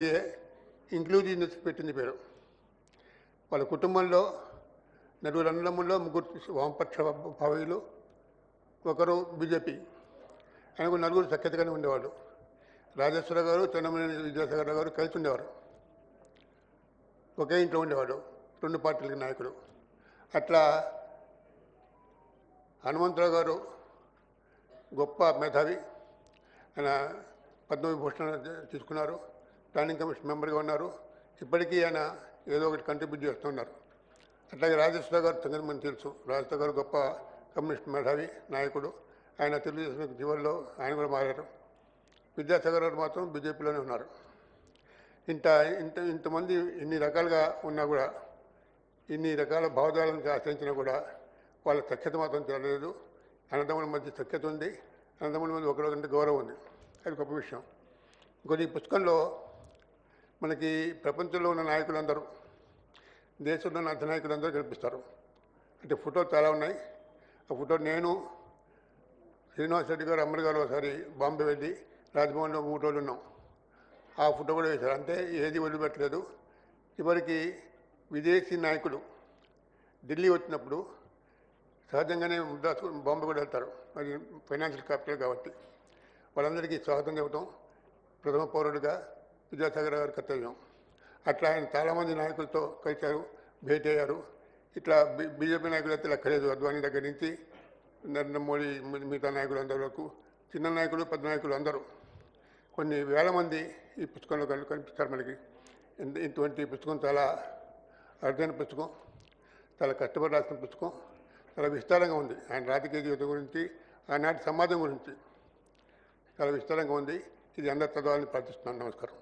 Inclusiveness పెట్టింది పేరు. వాళ్ళ కుటుంబంలో నలుగురు అన్నదమ్ముల్లో ముగ్గురు వామపక్ష భావీయులు, ఒకరు బీజేపీ. ఆయనకు నలుగురు సఖ్యతగానే ఉండేవాళ్ళు. రాజేశ్వర గారు, చెన్నమనేని విద్యాసాగర్ గారు కలిసి ఉండేవారు. ఒకే ఇంట్లో ఉండేవాడు, రెండు పార్టీల నాయకులు. అట్లా హనుమంతరావు గారు గొప్ప మేధావి. ఆయన పద్మవిభూషణ తీసుకున్నారు, ప్లానింగ్ కమిషన్ మెంబర్గా ఉన్నారు. ఇప్పటికీ ఆయన ఏదో ఒకటి కంట్రిబ్యూట్ చేస్తున్నారు. అట్లాగే రాజేశ్వర గారు సంగతి మనకు తెలుసు. రాజేశ్వర గారు గొప్ప కమ్యూనిస్ట్ మేధావి నాయకుడు. ఆయన తెలుగుదేశం చివరిలో ఆయన కూడా మారారు. విద్యాసాగర్ గారు మాత్రం బీజేపీలోనే ఉన్నారు. ఇంతమంది ఇన్ని రకాలుగా ఉన్నా కూడా, ఇన్ని రకాల భావజాలను ఆశ్రయించినా కూడా వాళ్ళ సఖ్యత మాత్రం తెలియలేదు. అన్నదమ్ముల మధ్య సఖ్యత ఉంది, అన్నదమ్ముల మధ్య ఒకరికంటే గౌరవం ఉంది. అది గొప్ప విషయం. ఇంకోటి, ఈ పుస్తకంలో మనకి ప్రపంచంలో ఉన్న నాయకులందరూ, దేశంలో ఉన్న అధినాయకులందరూ కనిపిస్తారు. అంటే ఫోటోలు చాలా ఉన్నాయి. ఆ ఫోటో నేను, శ్రీనివాస్ రెడ్డి గారు, అమర్ గారు ఒకసారి బాంబే వెళ్ళి రాజ్భవన్లో 3 రోజులు ఉన్నాం. ఆ ఫోటో కూడా వేశారు. అంటే ఏది వదిలిపెట్టలేదు. చివరికి విదేశీ నాయకులు ఢిల్లీ వచ్చినప్పుడు సహజంగానే బాంబే కూడా వెళ్తారు. అది ఫైనాన్షియల్ క్యాపిటల్ కాబట్టి వాళ్ళందరికీ స్వాగతం చెప్పడం ప్రథమ పౌరుడిగా విద్యాసాగర్ గారి కర్తవ్యం. అట్లా ఆయన చాలామంది నాయకులతో కలిశారు, భేటీ అయ్యారు. ఇట్లా బీజేపీ నాయకులు అయితే లెక్కలేదు. అద్వానీ దగ్గర నుంచి నరేంద్ర మోడీ, మిగతా నాయకులు అందరి వరకు, చిన్న నాయకులు, పెద్ద నాయకులు అందరూ కొన్ని వేల మంది ఈ పుస్తకంలో కనిపిస్తారు మనకి. ఇటువంటి పుస్తకం చాలా అరుదైన పుస్తకం, చాలా కష్టపడి రాసిన పుస్తకం, చాలా విస్తారంగా ఉంది. ఆయన రాజకీయ జీవితం గురించి, ఆనాటి సమాజం గురించి చాలా విస్తారంగా ఉంది. ఇది అందరు చదవాలని ప్రార్థిస్తున్నాను. నమస్కారం.